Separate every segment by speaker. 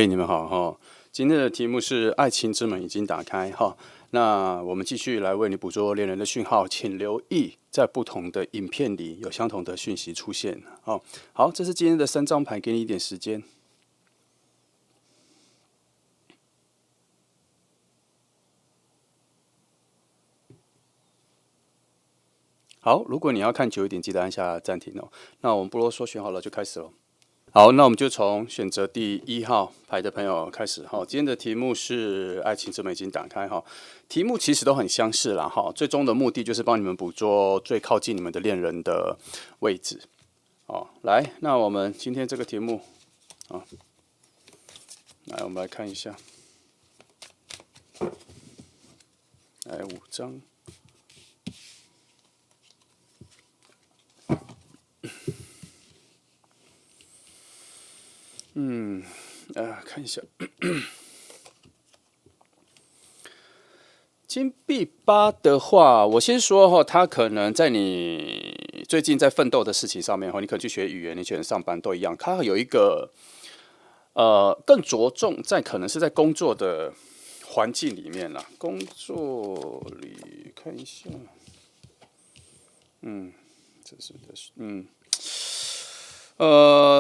Speaker 1: 你们好哈！今天的题目是“爱情之门已经打开”哈。那我们继续来为你捕捉恋人的讯号，请留意在不同的影片里有相同的讯息出现。好，这是今天的3张牌，给你一点时间。好，如果你要看久一点，记得按下暂停哦。那我们不啰嗦，选好了就开始喽。好，那我们就从选择第1号牌的朋友开始哈。今天的题目是爱情之门已经打开哈。题目其实都很相似啦哈。最终的目的就是帮你们捕捉最靠近你们的恋人的位置。来，那我们今天这个题目来我们来看一下，来5张。看一下，金币8的话，我先说哈，他可能在你最近在奋斗的事情上面哈，你可能去学语言，你可能上班都一样，他有一个更着重在可能是在工作的环境里面啦，工作里看一下，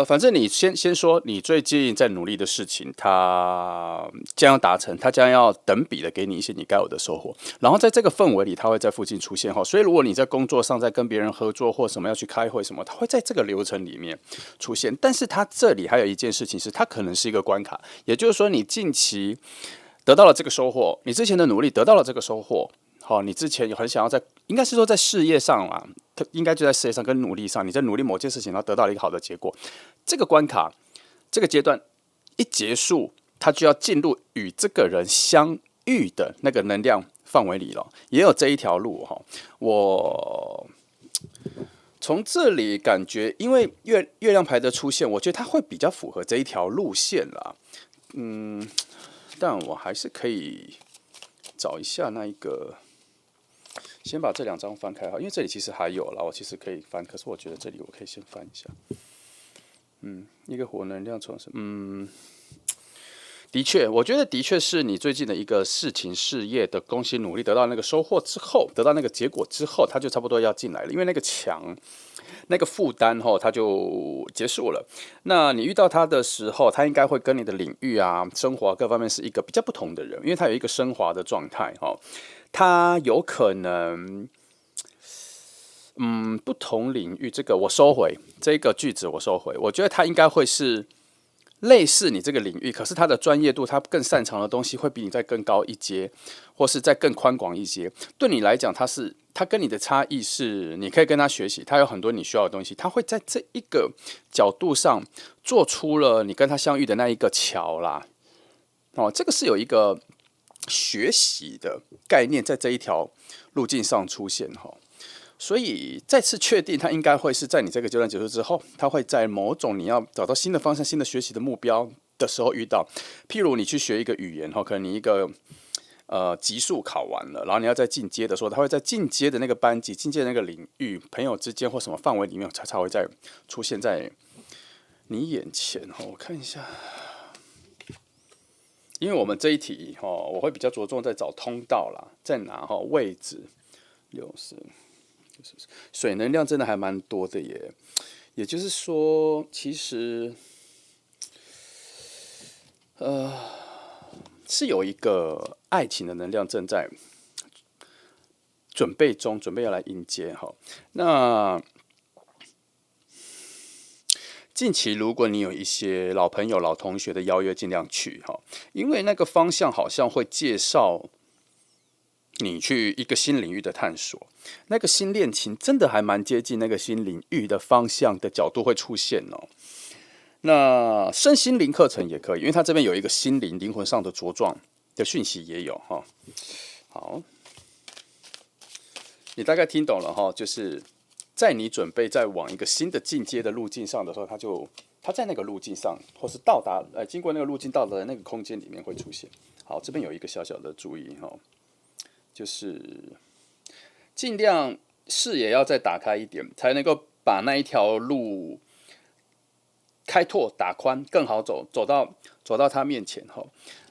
Speaker 1: 反正你先说你最近在努力的事情，它将要达成，它将要等比的给你一些你该有的收获。然后在这个氛围里，它会在附近出现哈。所以如果你在工作上在跟别人合作或什么要去开会什么，它会在这个流程里面出现。但是它这里还有一件事情是，它可能是一个关卡，也就是说你近期得到了这个收获，你之前的努力得到了这个收获。好，你之前有很想要在，应该是说在事业上啦，他应该就在事业上跟努力上，你在努力某件事情，然后得到了一个好的结果。这个关卡，这个阶段一结束，他就要进入与这个人相遇的那个能量范围里了，也有这一条路哈。我从这里感觉，因为月亮牌的出现，我觉得它会比较符合这一条路线啦。但我还是可以找一下那一个。先把这2张翻开哈，因为这里其实还有啦，我其实可以翻，可是我觉得这里我可以先翻一下。一个火能量重生，的确，我觉得的确是你最近的一个事情、事业的恭喜努力得到那个收获之后，得到那个结果之后，它就差不多要进来了，因为那个墙、那个负担它就结束了。那你遇到他的时候，他应该会跟你的领域啊、生活各方面是一个比较不同的人，因为他有一个升华的状态他有可能，不同领域，这个我收回，这个句子我收回。我觉得他应该会是类似你这个领域，可是他的专业度，他更擅长的东西会比你再更高一阶，或是再更宽广一些。对你来讲，他跟你的差异是，你可以跟他学习，他有很多你需要的东西，他会在这一个角度上做出了你跟他相遇的那一个桥啦。这个是有一个学习的概念在这一条路径上出现所以再次确定，它应该会是在你这个阶段结束之后，它会在某种你要找到新的方向、新的学习的目标的时候遇到。譬如你去学一个语言可能你一个级数考完了，然后你要再进阶的时候，它会在进阶的那个班级、进阶的那个领域、朋友之间或什么范围里面，才会再出现在你眼前我看一下。因为我们这一题我会比较着重在找通道啦，在哪位置60，水能量真的还蛮多的耶。也就是说，其实是有一个爱情的能量正在准备中，准备要来迎接那近期如果你有一些老朋友、老同学的邀约，尽量去因为那个方向好像会介绍你去一个新领域的探索，那个新恋情真的还蛮接近那个新领域的方向的角度会出现那身心灵课程也可以，因为它这边有一个心灵、灵魂上的茁壮的讯息也有好，你大概听懂了就是在你准备在往一个新的进阶的路径上的时候，它在那个路径上，或是经过那个路径到达的那个空间里面会出现。好，这边有一个小小的注意就是尽量视野要再打开一点，才能够把那一条路开拓打宽更好走到他面前哈。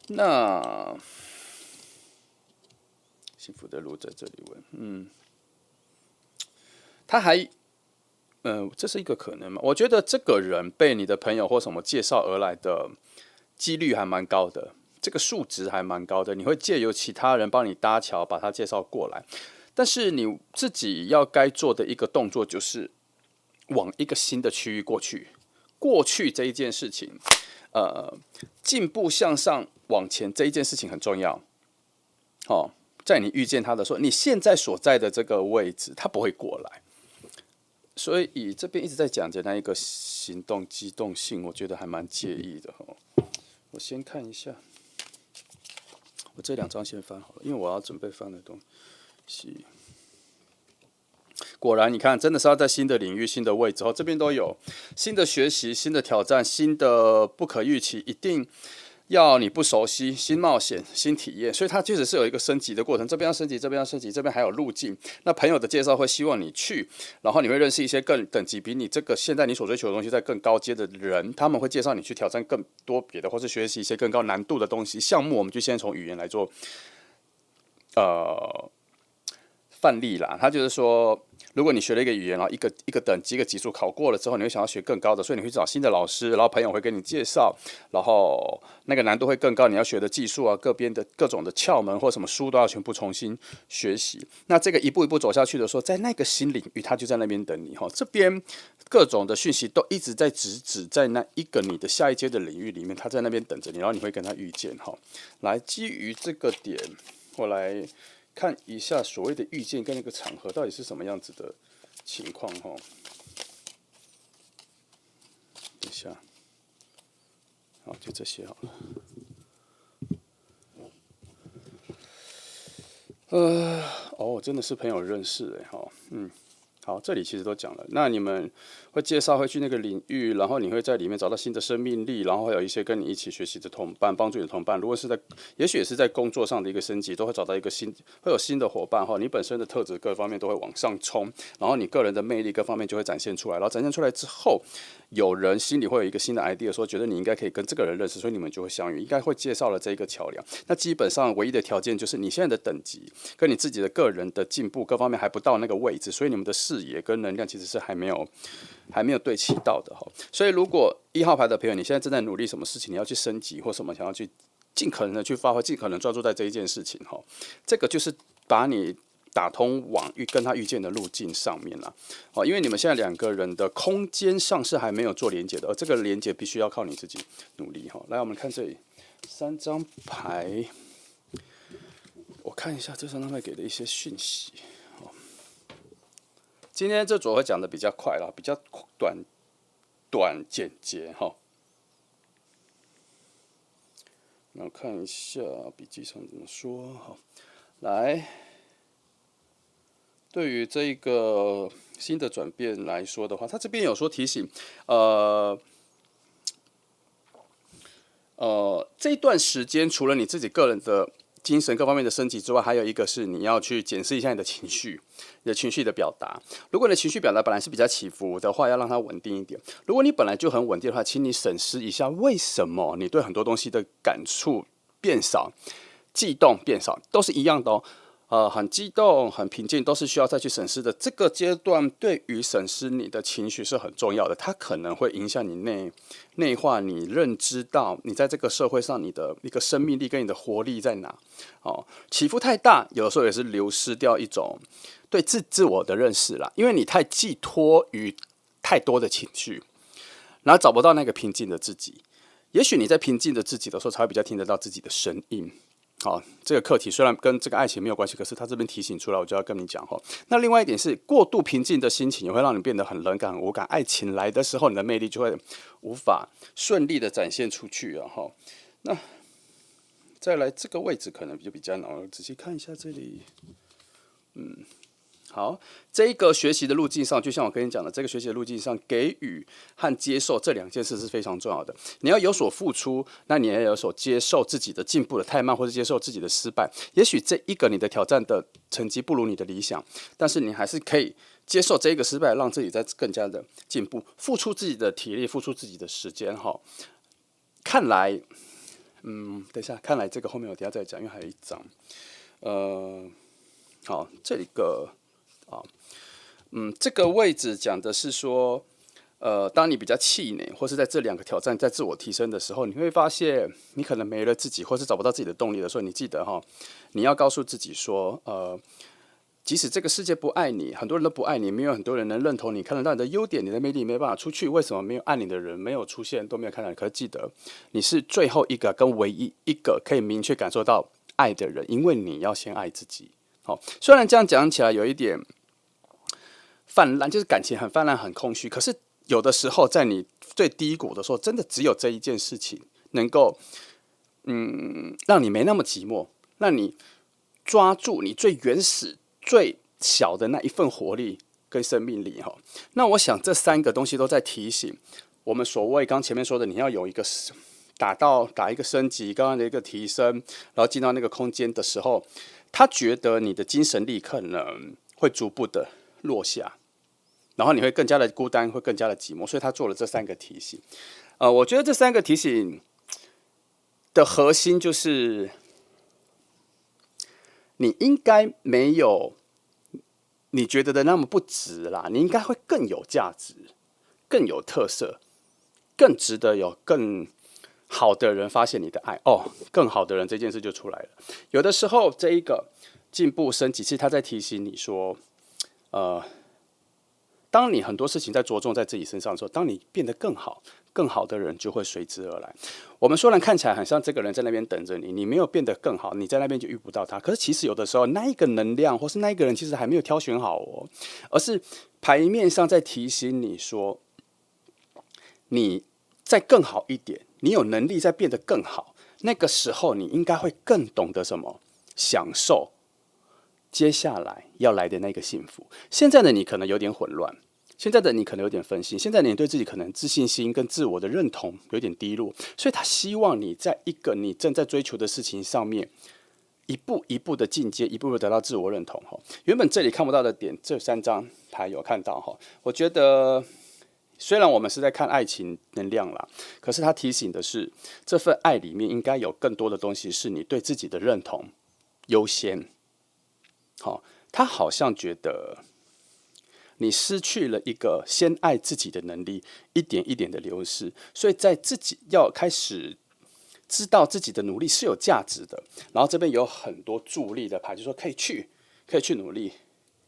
Speaker 1: 那幸福的路在这里问，他还这是一个可能吗？我觉得这个人被你的朋友或什么介绍而来的几率还蛮高的，这个数值还蛮高的。你会借由其他人帮你搭桥，把他介绍过来。但是你自己要该做的一个动作就是往一个新的区域过去。过去这一件事情，进步向上往前这一件事情很重要。在你遇见他的时候，你现在所在的这个位置，他不会过来。所以这边一直在讲的那一个行动机动性，我觉得还蛮介意的。我先看一下，我这2张先翻好了，因为我要准备翻的东西。果然，你看，真的是要在新的领域、新的位置这边都有新的学习、新的挑战、新的不可预期，一定要你不熟悉、新冒险、新体验，所以它确实是有一个升级的过程。这边要升级，这边要升级，这边还有路径。那朋友的介绍会希望你去，然后你会认识一些更等级比你这个现在你所追求的东西在更高阶的人，他们会介绍你去挑战更多别的，或是学习一些更高难度的东西项目。我们就先从语言来做，范例啦。他就是说，如果你学了一个语言，然后一个等级、一个级数考过了之后，你会想要学更高的，所以你会找新的老师，然后朋友会跟你介绍，然后那个难度会更高，你要学的技术啊，各种的窍门或什么书都要全部重新学习。那这个一步一步走下去的时候，在那个新领域，他就在那边等你这边各种的讯息都一直在指在那一个你的下一阶的领域里面，他在那边等着你，然后你会跟他遇见来，基于这个点，我来看一下所谓的遇见跟那个场合到底是什么样子的情况等一下，好，就这些好了。真的是朋友认识好，这里其实都讲了。那你们会介绍会去那个领域，然后你会在里面找到新的生命力，然后会有一些跟你一起学习的同伴，帮助你的同伴。如果是也许也是在工作上的一个升级，都会找到会有新的伙伴你本身的特质各方面都会往上冲，然后你个人的魅力各方面就会展现出来。然后展现出来之后，有人心里会有一个新的 idea， 说觉得你应该可以跟这个人认识，所以你们就会相遇，应该会介绍了这一个桥梁。那基本上唯一的条件就是你现在的等级跟你自己的个人的进步各方面还不到那个位置，所以你们的视野跟能量其实是还没有对齐到的所以如果1号牌的朋友，你现在正在努力什么事情，你要去升级或什么，想要去尽可能的去发挥，尽可能专注在这一件事情这个就是把你打通往跟他遇见的路径上面啦因为你们现在2个人的空间上是还没有做连接的，而这个连接必须要靠你自己努力来，我们看这里3张牌，我看一下这3张牌给的一些讯息今天这组会讲的比较快啦，比较短简洁那我看一下笔记上怎么说来，对于这个新的转变来说的话，他这边有说提醒，这一段时间除了你自己个人的精神各方面的升级之外，还有一个是你要去检视一下你的情绪，你的情绪的表达。如果你的情绪表达本来是比较起伏的话，要让它稳定一点。如果你本来就很稳定的话，请你审视一下，为什么你对很多东西的感触变少，悸动变少，都是一样的很激动、很平静，都是需要再去审视的。这个阶段对于审视你的情绪是很重要的，它可能会影响你内化你认知到你在这个社会上你的一个生命力跟你的活力在哪。起伏太大，有的时候也是流失掉一种对自我的认识啦，因为你太寄托于太多的情绪，然后找不到那个平静的自己。也许你在平静的自己的时候，才会比较听得到自己的声音。这个课题虽然跟这个爱情没有关系，可是他这边提醒出来，我就要跟你讲那另外一点是，过度平静的心情也会让你变得很冷感、很无感。爱情来的时候，你的魅力就会无法顺利的展现出去那再来这个位置可能就比较难，仔细看一下这里，好，这一个学习的路径上，就像我跟你讲的，这个学习的路径上，给予和接受这两件事是非常重要的。你要有所付出，那你也有所接受自己的进步的太慢，或者接受自己的失败。也许这一个你的挑战的成绩不如你的理想，但是你还是可以接受这一个失败，让自己再更加的进步，付出自己的体力，付出自己的时间。哈，看来，等一下，看来这个后面我等一下再讲，因为还有一章。好，这里个。这个位置讲的是说，当你比较气馁，或是在这两个挑战在自我提升的时候，你会发现你可能没了自己，或是找不到自己的动力的时候，你记得哈，你要告诉自己说，即使这个世界不爱你，很多人都不爱你，没有很多人能认同你，看得到你的优点，你的魅力没办法出去，为什么没有爱你的人没有出现，都没有看到你？可是记得，你是最后一个跟唯一一个可以明确感受到爱的人，因为你要先爱自己。好，虽然这样讲起来有一点泛滥，就是感情很泛滥、很空虚。可是有的时候，在你最低谷的时候，真的只有这一件事情能够，让你没那么寂寞，让你抓住你最原始、最小的那一份活力跟生命力哈。那我想这三个东西都在提醒我们，所谓刚前面说的，你要有一个打一个升级，刚刚的一个提升，然后进到那个空间的时候，他觉得你的精神力可能会逐步的落下。然后你会更加的孤单，会更加的寂寞，所以他做了这三个提醒。我觉得这三个提醒的核心就是，你应该没有你觉得的那么不值啦，你应该会更有价值，更有特色，更值得有更好的人发现你的爱。更好的人这件事就出来了。有的时候这一个进步升级，其实他在提醒你说，当你很多事情在着重在自己身上的时候，当你变得更好，更好的人就会随之而来。我们虽然看起来很像这个人在那边等着你，你没有变得更好，你在那边就遇不到他。可是其实有的时候，那一个能量或是那一个人其实还没有挑选好哦，而是牌面上在提醒你说，你再更好一点，你有能力再变得更好。那个时候，你应该会更懂得什么享受接下来要来的那个幸福。现在的你可能有点混乱，现在的你可能有点分心，现在的你对自己可能自信心跟自我的认同有点低落，所以他希望你在一个你正在追求的事情上面，一步一步的进阶，一步步得到自我认同。原本这里看不到的点，这三张牌有看到。我觉得虽然我们是在看爱情能量啦，可是他提醒的是，这份爱里面应该有更多的东西是你对自己的认同优先。他好像觉得你失去了一个先爱自己的能力，一点一点的流失，所以在自己要开始知道自己的努力是有价值的。然后这边有很多助力的牌，就说可以去努力，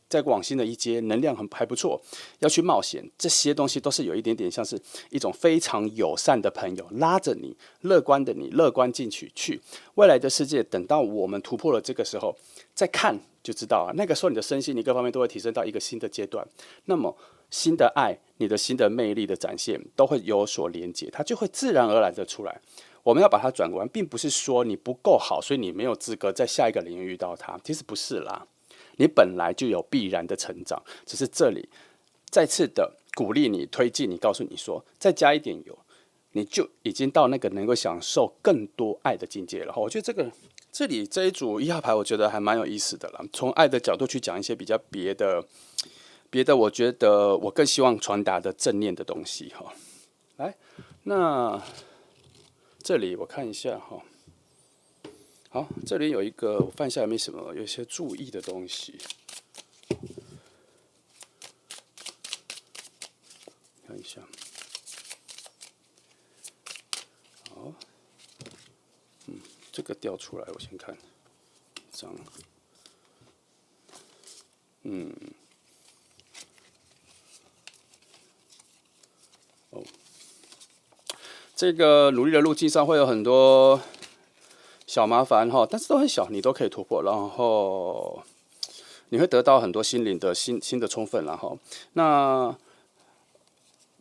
Speaker 1: 再往新的一阶，能量还不错，要去冒险，这些东西都是有一点点像是一种非常友善的朋友拉着你，乐观的你，乐观进去未来的世界。等到我们突破了这个时候，再看就知道那个时候你的身心，你各方面都会提升到一个新的阶段。那么新的爱，你的新的魅力的展现，都会有所连接，它就会自然而然的出来。我们要把它转弯，并不是说你不够好，所以你没有资格在下一个领域遇到它。其实不是啦，你本来就有必然的成长，只是这里再次的鼓励你、推进你，告诉你说，再加一点油，你就已经到那个能够享受更多爱的境界了。我觉得这里这一组1号牌，我觉得还蛮有意思的啦。从爱的角度去讲一些比较别的，我觉得我更希望传达的正念的东西哈。来，那这里我看一下哈。好，这里有一个我翻下来没什么，有一些注意的东西。看一下，好，这个调出来，我先看一张，这个努力的路径上会有很多小麻烦哈，但是都很小，你都可以突破，然后你会得到很多心灵的新的充分，然后那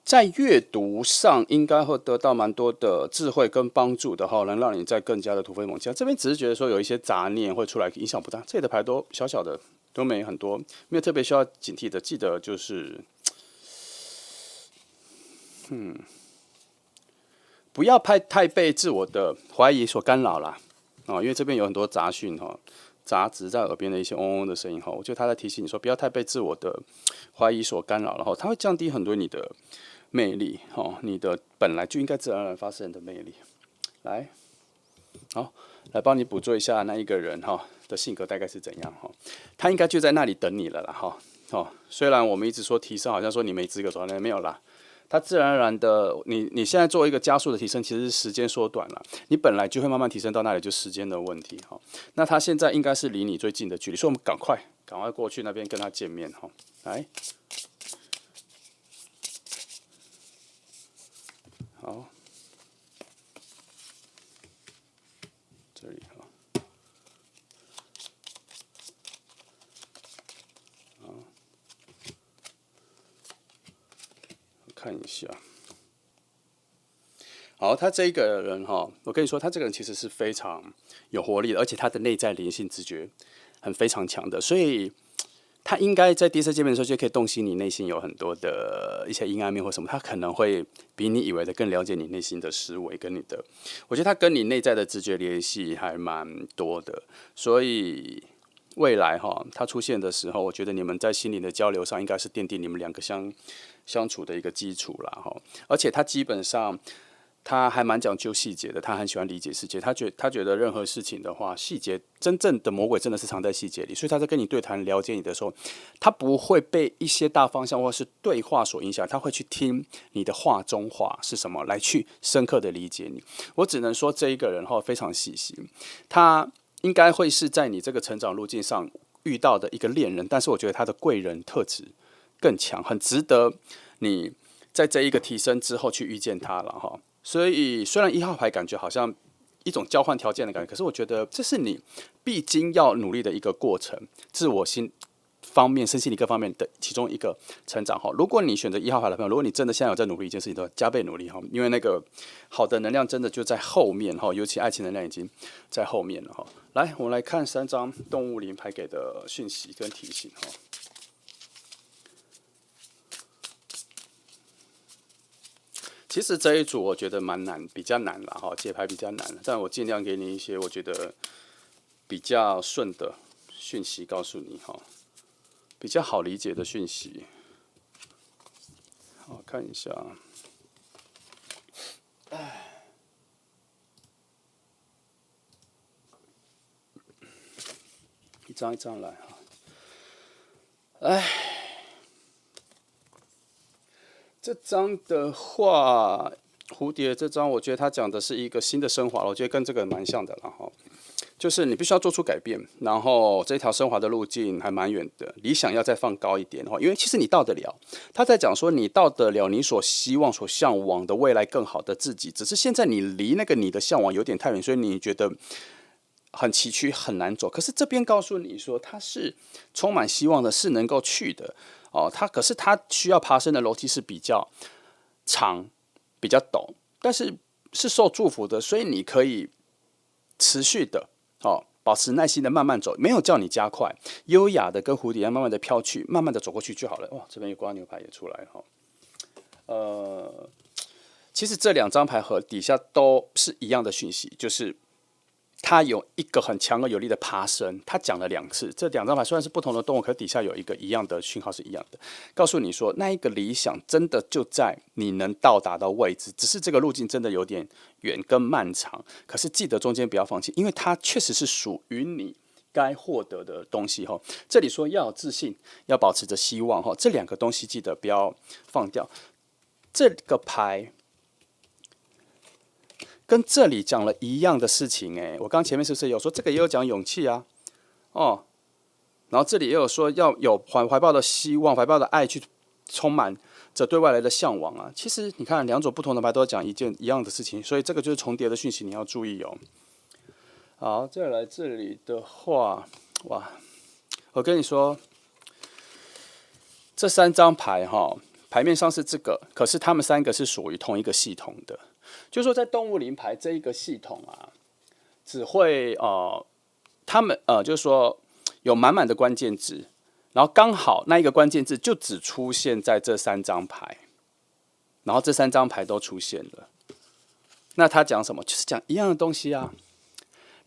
Speaker 1: 在阅读上应该会得到蛮多的智慧跟帮助的哈，能让你再更加的突飞猛进。这边只是觉得说有一些杂念会出来，影响不大。这里的牌都小小的，都没很多，没有特别需要警惕的。记得就是，不要太被自我的怀疑所干扰啦。因为这边有很多杂讯杂质在耳边的一些嗡嗡的声音我觉得他在提醒你说，不要太被自我的怀疑所干扰，然后它会降低很多你的魅力你的本来就应该自然而然发生的魅力。来，好，来帮你捕捉一下那一个人的性格大概是怎样他应该就在那里等你了啦虽然我们一直说提升，好像说你没资格走，没有啦。它自然而然的，你现在做一个加速的提升，其实是时间缩短了，你本来就会慢慢提升到那里，就时间的问题那它现在应该是离你最近的距离，所以我们赶快过去那边跟他见面来，好，这里我看一下。好，他这一个人我跟你说，他这个人其实是非常有活力的，而且他的内在灵性直觉非常强的，所以他应该在第一次见面的时候就可以洞悉你内心有很多的一些阴暗面或什么，他可能会比你以为的更了解你内心的思维跟你的，我觉得他跟你内在的直觉联系还蛮多的，所以未来他出现的时候，我觉得你们在心灵的交流上应该是奠定你们两个相处的一个基础啦而且他基本上。他还蛮讲究细节的，他很喜欢理解世界。他觉得任何事情的话，细节真正的魔鬼真的是藏在细节里。所以他在跟你对谈、了解你的时候，他不会被一些大方向或是对话所影响，他会去听你的话中话是什么，来去深刻的理解你。我只能说这一个人非常细心，他应该会是在你这个成长路径上遇到的一个恋人，但是我觉得他的贵人特质更强，很值得你在这一个提升之后去遇见他了所以，虽然1号牌感觉好像一种交换条件的感觉，可是我觉得这是你必经要努力的一个过程，自我方面、身心理各方面的其中一个成长如果你选择1号牌的朋友，如果你真的现在有在努力一件事情，都要加倍努力因为那个好的能量真的就在后面尤其爱情能量已经在后面了来，我们来看3张动物灵牌给的讯息跟提醒其实这一组我觉得蛮难，比较难了解牌比较难，但我尽量给你一些我觉得比较顺的讯息，告诉你比较好理解的讯息。好，看一下，一张一张来这张的话，蝴蝶这张，我觉得它讲的是一个新的升华，我觉得跟这个蛮像的啦就是你必须要做出改变，然后这条升华的路径还蛮远的，理想要再放高一点因为其实你到得了。他在讲说你到得了你所希望、所向往的未来更好的自己，只是现在你离那个你的向往有点太远，所以你觉得很崎岖、很难走。可是这边告诉你说，它是充满希望的，是能够去的可是它需要爬升的楼梯是比较长、比较陡，但是是受祝福的，所以你可以持续的保持耐心的慢慢走，没有叫你加快，优雅的跟蝴蝶一样慢慢的飘去，慢慢的走过去就好了。哇，这边有瓜牛牌也出来其实这2张牌和底下都是一样的讯息，就是它有一个很强而有力的爬升，它讲了2次。这2张牌虽然是不同的动物，可底下有一个一样的讯号是一样的，告诉你说那一个理想真的就在你能到达的位置，只是这个路径真的有点远跟漫长。可是记得中间不要放弃，因为它确实是属于你该获得的东西这里说要有自信，要保持着希望这2个东西记得不要放掉。这个牌跟这里讲了一样的事情我刚前面是不是有说这个也有讲勇气啊然后这里也有说要有怀抱的希望、怀抱的爱去充满着对外来的向往啊。其实你看2种不同的牌都讲一样的事情，所以这个就是重叠的讯息，你要注意好，再来这里的话，哇，我跟你说，这3张牌牌面上是这个，可是他们3个是属于同一个系统的。就是说在动物灵牌这一个系统只会他们就是说有满满的关键字，然后刚好那一个关键字就只出现在这3张牌，然后这3张牌都出现了。那他讲什么？就是讲一样的东西啊。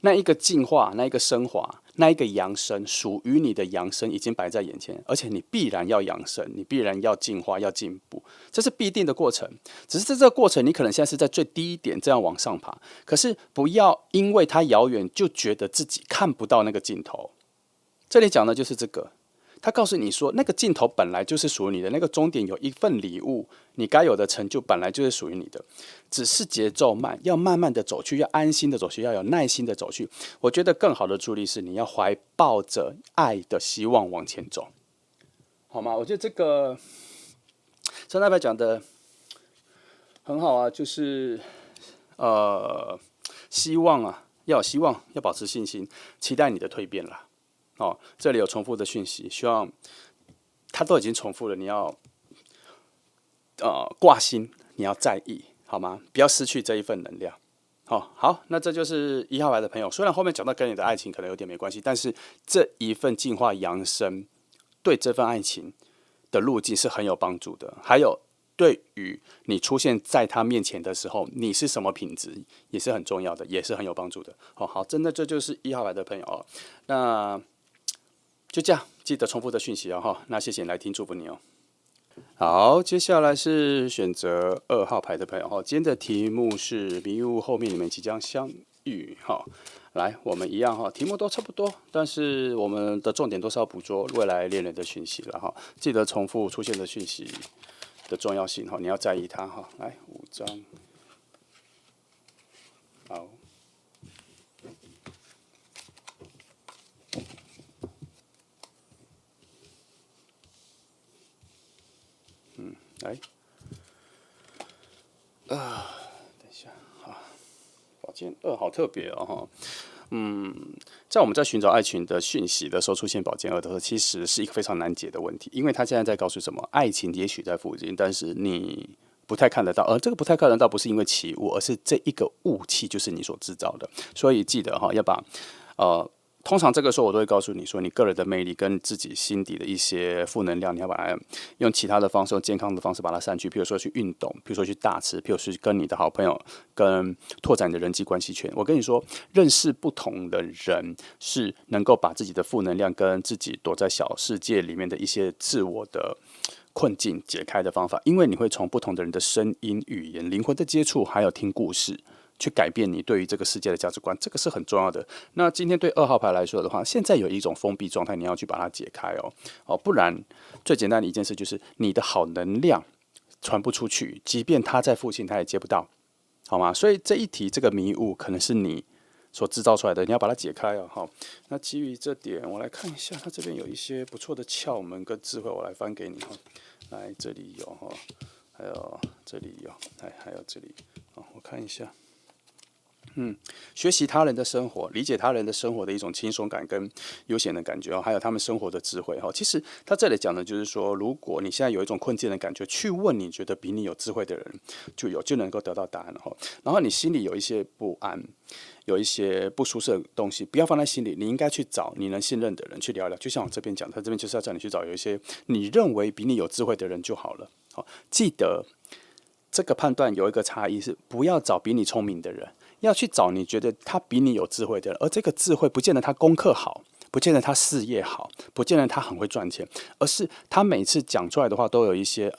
Speaker 1: 那一个进化，那一个升华，那一个扬升，属于你的扬升已经摆在眼前，而且你必然要扬升，你必然要进化，要进步，这是必定的过程。只是在这个过程，你可能现在是在最低一点这样往上爬，可是不要因为它遥远就觉得自己看不到那个尽头。这里讲的就是这个。他告诉你说，那个尽头本来就是属于你的，那个终点有一份礼物，你该有的成就本来就是属于你的，只是节奏慢，要慢慢的走去，要安心的走去，要有耐心的走去。我觉得更好的助力是你要怀抱着爱的希望往前走，好吗？我觉得这个张大白讲的很好啊，就是希望啊，要有希望，要保持信心，期待你的蜕变啦。这里有重复的讯息，希望他都已经重复了，你要挂心，你要在意，好吗？不要失去这一份能量。好，那这就是1号牌的朋友。虽然后面讲到跟你的爱情可能有点没关系，但是这一份进化扬升，对这份爱情的路径是很有帮助的。还有，对于你出现在他面前的时候，你是什么品质，也是很重要的，也是很有帮助的。好，真的这就是1号牌的朋友哦。那就这样，记得重复的讯息哦。那谢谢你来听，祝福你哦。好，接下来是选择2号牌的朋友哈。今天的题目是迷雾后面你们即将相遇哈。来，我们一样哈，题目都差不多，但是我们的重点都是要捕捉未来恋人的讯息了哈。记得重复出现的讯息的重要性哈，你要在意它哈。来，5张，好。来，等一下，宝剑2好特别哦哈。在我们在寻找爱情的讯息的时候，出现宝剑2的时候，其实是一个非常难解的问题，因为他现在在告诉什么？爱情也许在附近，但是你不太看得到，而这个不太看得到，不是因为起雾，而是这一个雾气就是你所制造的。所以记得哈，要把通常这个时候我都会告诉你说，你个人的魅力跟自己心底的一些负能量，你要把它用其他的方式，用健康的方式把它散去。比如说去运动，比如说去大吃，比如说去跟你的好朋友，跟拓展你的人际关系圈。我跟你说，认识不同的人是能够把自己的负能量跟自己躲在小世界里面的一些自我的困境解开的方法，因为你会从不同的人的声音、语言、灵魂的接触，还有听故事，去改变你对于这个世界的价值观，这个是很重要的。那今天对2号牌来说的话，现在有一种封闭状态，你要去把它解开不然最简单的一件事就是你的好能量传不出去，即便他在附近，他也接不到，好吗？所以这一题这个迷雾可能是你所制造出来的，你要把它解开好，那基于这点，我来看一下，它这边有一些不错的窍门跟智慧，我来翻给你来，这里有还有这里有，还有这里我看一下。学习他人的生活，理解他人的生活的一种轻松感跟悠闲的感觉还有他们生活的智慧其实他这里讲的就是说，如果你现在有一种困境的感觉，去问你觉得比你有智慧的人，就能够得到答案然后你心里有一些不安，有一些不舒适的东西，不要放在心里，你应该去找你能信任的人去聊聊。就像我这边讲，他这边就是要叫你去找有一些你认为比你有智慧的人就好了。记得这个判断有一个差异是，不要找比你聪明的人。要去找你觉得他比你有智慧的人，而这个智慧不见得他功课好，不见得他事业好，不见得他很会赚钱，而是他每次讲出来的话都有一些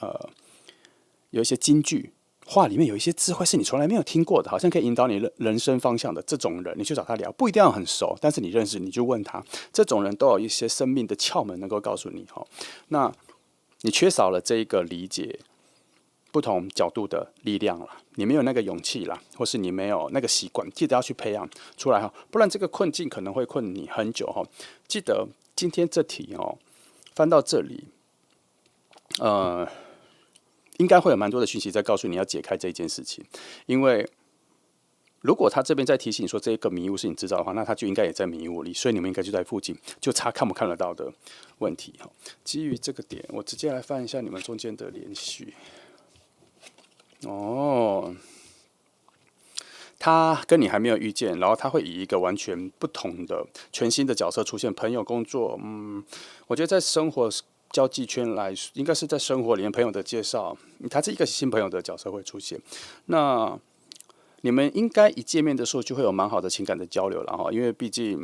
Speaker 1: 金句，话里面有一些智慧是你从来没有听过的，好像可以引导你人生方向的这种人，你去找他聊，不一定要很熟，但是你认识你就问他，这种人都有一些生命的窍门能够告诉你那你缺少了这一个理解不同角度的力量了，你没有那个勇气啦，或是你没有那个习惯，记得要去培养出来不然这个困境可能会困你很久记得今天这题翻到这里，应该会有蛮多的讯息在告诉你要解开这件事情，因为如果他这边在提醒说这个迷雾是你制造的话，那他就应该也在迷雾里，所以你们应该就在附近，就差看不看得到的问题基于这个点，我直接来翻一下你们中间的连续。他跟你还没有遇见，然后他会以一个完全不同的、全新的角色出现，朋友、工作，我觉得在生活交际圈来，应该是在生活里面朋友的介绍，他是一个新朋友的角色会出现。那你们应该一见面的时候就会有蛮好的情感的交流了哈，因为毕竟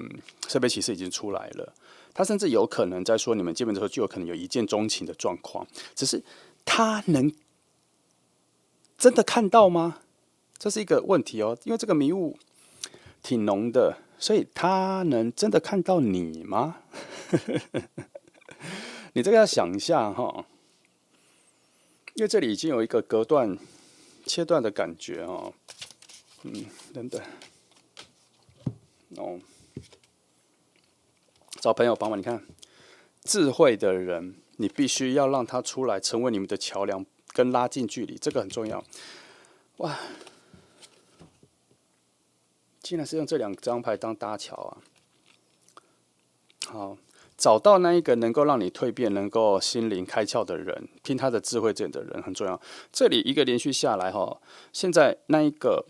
Speaker 1: 圣杯骑士已经出来了，他甚至有可能在说你们见面的时候就有可能有一见钟情的状况，只是他能真的看到吗？这是一个问题哦，因为这个迷雾挺浓的，所以他能真的看到你吗？你这个要想一下哈，因为这里已经有一个隔断、切断的感觉哦。等等，哦，找朋友帮忙，你看，智慧的人，你必须要让他出来，成为你们的桥梁，跟拉近距离，这个很重要。哇，竟然是用这两张牌当搭桥啊！好，找到那一个能够让你蜕变、能够心灵开窍的人，听他的智慧这的人很重要。这里一个连续下来哈，现在那一个，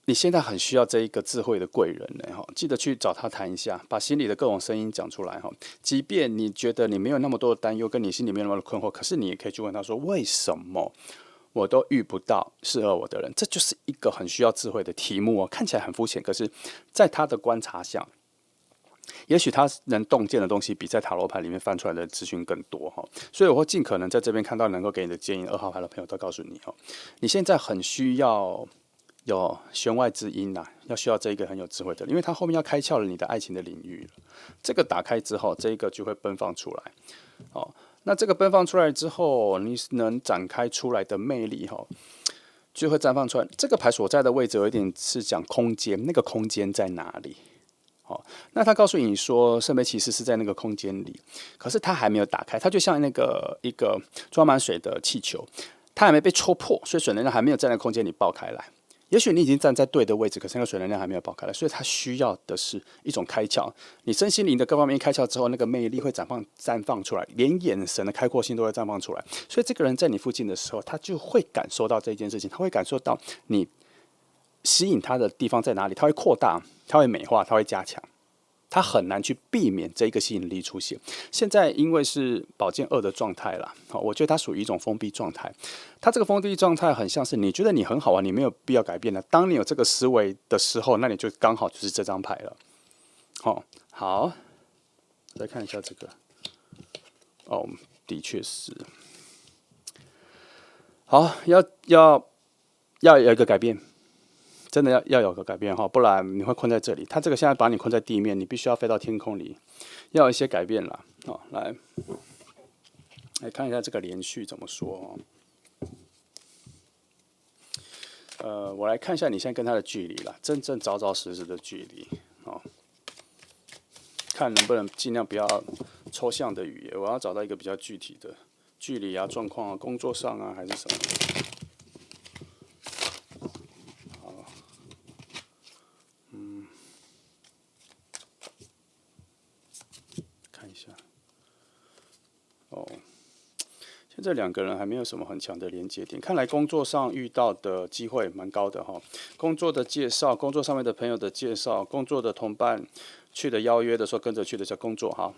Speaker 1: 你现在很需要这一个智慧的贵人呢哈，记得去找他谈一下，把心里的各种声音讲出来哈。即便你觉得你没有那么多的担忧，跟你心里没有那么多困惑，可是你也可以去问他说，为什么？我都遇不到适合我的人，这就是一个很需要智慧的题目哦。看起来很肤浅，可是，在他的观察下，也许他能洞见的东西比在塔罗牌里面翻出来的资讯更多哈，所以我会尽可能在这边看到能够给你的建议。2号牌的朋友都告诉你哦，你现在很需要有弦外之音呐，要需要这一个很有智慧的人，因为他后面要开窍了你的爱情的领域了。这个打开之后，这一个就会奔放出来。哦，那这个奔放出来之后，你能展开出来的魅力哈，就会绽放出来。这个牌所在的位置有一点是讲空间，那个空间在哪里？哦，那他告诉你说，圣杯骑士是在那个空间里，可是他还没有打开，它就像那个一个装满水的气球，它还没被戳破，所以水能量还没有在那个空间里爆开来。也许你已经站在对的位置，可是那个水能量还没有爆开来，所以它需要的是一种开窍。你身心灵的各方面一开窍之后，那个魅力会绽放出来，连眼神的开阔性都会绽放出来。所以这个人在你附近的时候，他就会感受到这件事情，他会感受到你吸引他的地方在哪里，他会扩大，他会美化，他会加强。他很难去避免这个吸引力出现。现在因为是宝剑2的状态啦，我觉得它属于一种封闭状态。它这个封闭状态很像是你觉得你很好啊，你没有必要改变的。当你有这个思维的时候，那你就刚好就是这张牌了。好，再看一下这个。哦，的确是。好，要有一个改变。真的要有个改变哈，不然你会困在这里。他这个现在把你困在地面，你必须要飞到天空里，要有一些改变啦。哦，来看一下这个连续怎么说我来看一下你现在跟他的距离啦，真正扎扎实实的距离哦，看能不能尽量不要抽象的语言，我要找到一个比较具体的距离啊、状况啊、工作上啊还是什么。现在2个人还没有什么很强的连接点，看来工作上遇到的机会蛮高的哈。工作的介绍，工作上面的朋友的介绍，工作的同伴去的邀约的时候跟着去的叫工作哈。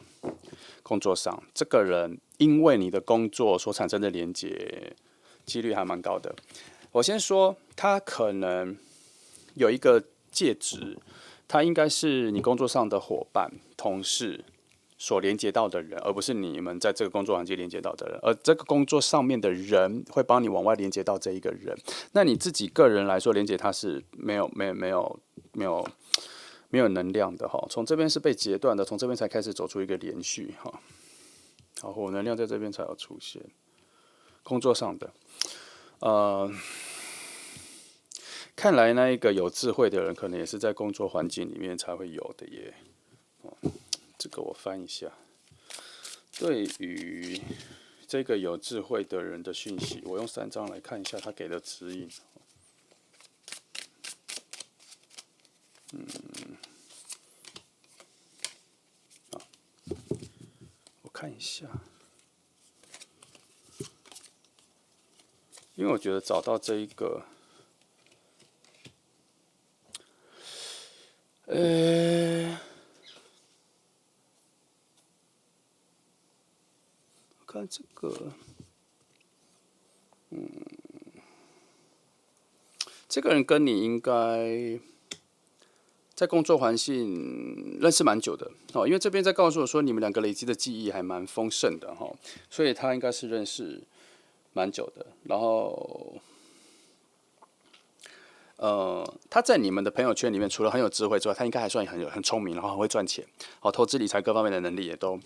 Speaker 1: 工作上，这个人因为你的工作所产生的连接几率还蛮高的。我先说，他可能有一个介质，他应该是你工作上的伙伴、同事。所连接到的人，而不是你们在这个工作环境连接到的人，而这个工作上面的人会帮你往外连接到这一个人。那你自己个人来说，连接他是没有能量的哈。从这边是被截断的，从这边才开始走出一个连续哈。好，火能量在这边才有出现。工作上的，看来那一个有智慧的人，可能也是在工作环境里面才会有的耶。这个我翻一下。对于这个有智慧的人的讯息，我用3张来看一下他给的指引。我看一下，因为我觉得找到这一个呃，看这个，这个人跟你应该在工作环境认识蛮久的哦，因为这边在告诉我说你们两个累积的记忆还蛮丰盛的哈，所以他应该是认识蛮久的。然后，他在你们的朋友圈里面，除了很有智慧之外，他应该还算很聪明，然后很会赚钱，好，投资理财各方面的能力也都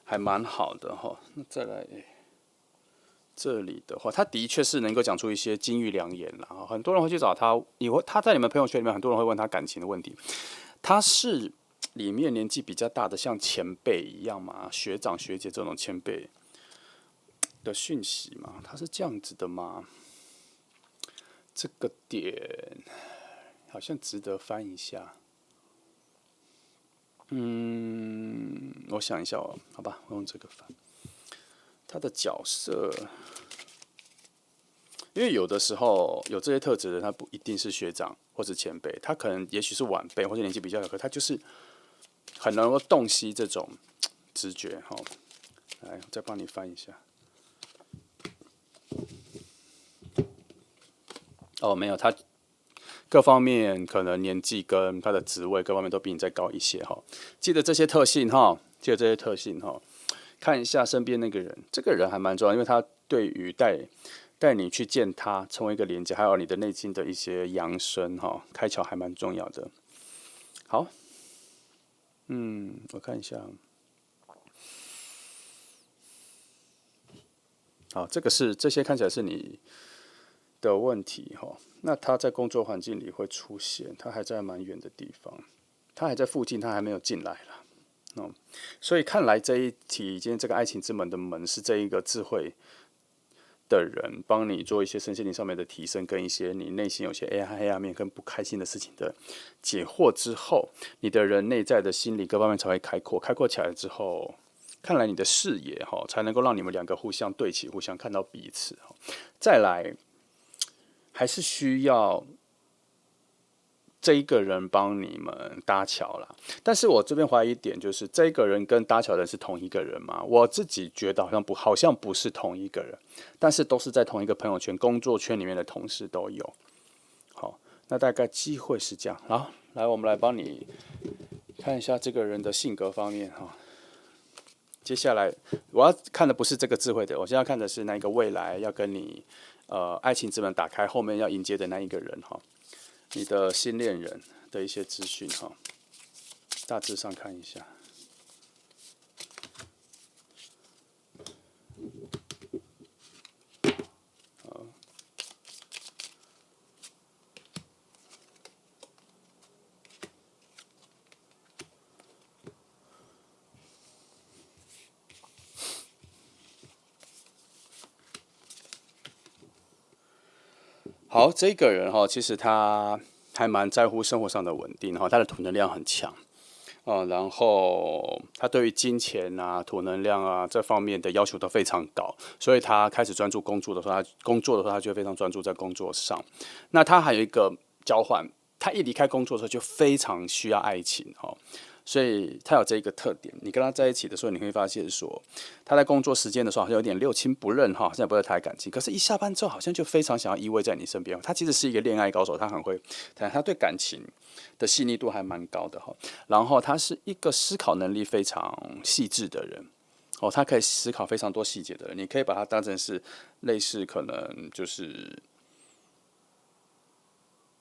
Speaker 1: 还蛮好的哈。那再来这里的话，他的确是能够讲出一些金玉良言啦。很多人会去找他，他在你们朋友圈里面，很多人会问他感情的问题。他是里面年纪比较大的，像前辈一样嘛，学长学姐这种前辈的讯息嘛，他是这样子的吗？这个点好像值得翻一下。我想一下哦，好吧，我用这个翻。他的角色，因为有的时候有这些特质的人，他不一定是学长或是前辈，他可能也许是晚辈或者年纪比较小，可他就是很能够洞悉这种直觉哈。来，再帮你翻一下。哦，没有，他各方面可能年纪跟他的职位各方面都比你再高一些哈。记得这些特性哈，记得这些特性哈。看一下身边那个人，这个人还蛮重要，因为他对于带你去见他，成为一个连接，还有你的内心的一些扬升哈，开窍还蛮重要的。好，我看一下，好，这些看起来是你的问题哈。那他在工作环境里会出现，他还在蛮远的地方，他还在附近，他还没有进来啦。所以看来这一题，今天这个爱情之门的门是这一个智慧的人帮你做一些身心灵上面的提升，跟一些你内心有些黑暗面跟不开心的事情的解惑之后，你的人内在的心理各方面才会开阔，开阔起来之后，看来你的视野哈才能够让你们两个互相对齐，互相看到彼此。再来，还是需要这一个人帮你们搭桥啦。但是我这边怀疑一点，就是这一个人跟搭桥的人是同一个人吗？我自己觉得好像不是同一个人，但是都是在同一个朋友圈、工作圈里面的同事都有。好，那大概机会是这样。好，来，我们来帮你看一下这个人的性格方面哈。接下来我要看的不是这个智慧的，我现在看的是那个未来要跟你爱情之门打开，后面要迎接的那一个人哈。你的新恋人的一些资讯哈，大致上看一下。好，这个人哈，其实他还蛮在乎生活上的稳定哈，他的土能量很强。然后他对于金钱啊、土能量啊这方面的要求都非常高，所以他开始专注工作的时候，他就非常专注在工作上。那他还有一个交换，他一离开工作的时候就非常需要爱情哈。所以他有这一个特点，你跟他在一起的时候，你会发现说，他在工作时间的时候好像有点六亲不认哈，现在不会谈感情，可是一下班之后好像就非常想要依偎在你身边。他其实是一个恋爱高手，他很会谈，他对感情的细腻度还蛮高的哈。然后他是一个思考能力非常细致的人。哦，他可以思考非常多细节的人，你可以把他当成是类似可能就是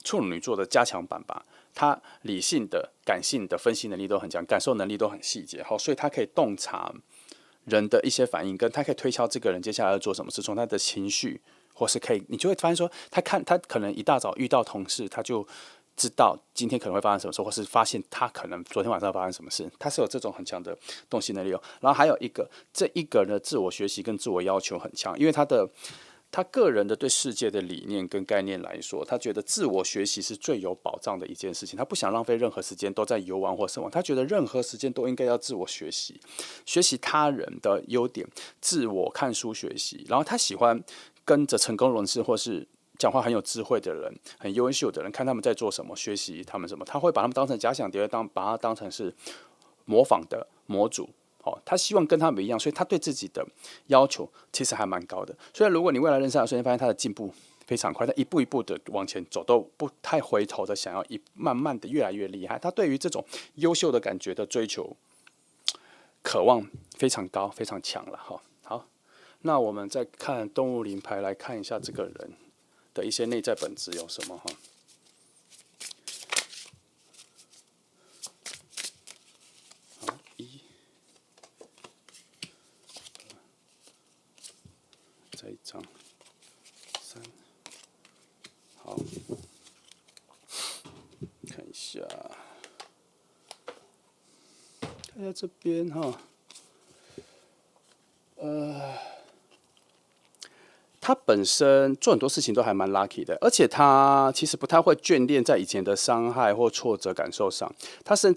Speaker 1: 处女座的加强版吧。他理性的、感性的分析能力都很强，感受能力都很细节，好，所以他可以洞察人的一些反应，跟他可以推敲这个人接下来要做什么事，从他的情绪，或是可以，你就会发现说，他可能一大早遇到同事，他就知道今天可能会发生什么事，或是发现他可能昨天晚上发生什么事，他是有这种很强的洞悉能力哦。然后还有一个，这一个人的自我学习跟自我要求很强，因为他个人的对世界的理念跟概念来说，他觉得自我学习是最有保障的一件事情。他不想浪费任何时间都在游玩或生活，他觉得任何时间都应该要自我学习，学习他人的优点，自我看书学习。然后他喜欢跟着成功人士或是讲话很有智慧的人，很优秀的人，看他们在做什么，学习他们什么，他会把他们当成假想敌，把他当成是模仿的模组。他希望跟他们一样，所以他对自己的要求其实还蛮高的。所以如果你未来认识他的瞬间，发现他的进步非常快，他一步一步的往前走，都不太回头的想要慢慢的越来越厉害。他对于这种优秀的感觉的追求、渴望非常高、非常强了。好，那我们再看动物灵牌，来看一下这个人的一些内在本质有什么哈。这一张3，好，看一下这边哈，他本身做很多事情都还蛮 lucky 的，而且他其实不太会眷恋在以前的伤害或挫折感受上。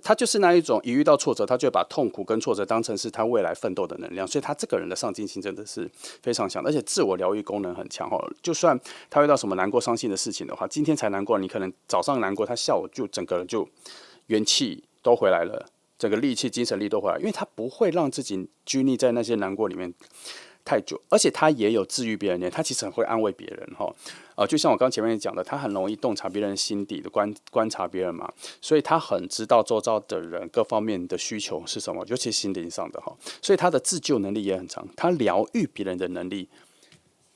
Speaker 1: 他就是那一种，一遇到挫折，他就会把痛苦跟挫折当成是他未来奋斗的能量。所以他这个人的上进心真的是非常强，而且自我疗愈功能很强哦。就算他遇到什么难过、伤心的事情的话，今天才难过，你可能早上难过，他下午就整个人就元气都回来了，整个力气、精神力都回来，因为他不会让自己拘泥在那些难过里面太久，而且他也有治愈别人的，他其实很会安慰别人哈。就像我刚前面讲的，他很容易洞察别人心底的观察别人嘛，所以他很知道周遭的人各方面的需求是什么，尤其心灵上的哈。所以他的自救能力也很强，他疗愈别人的能力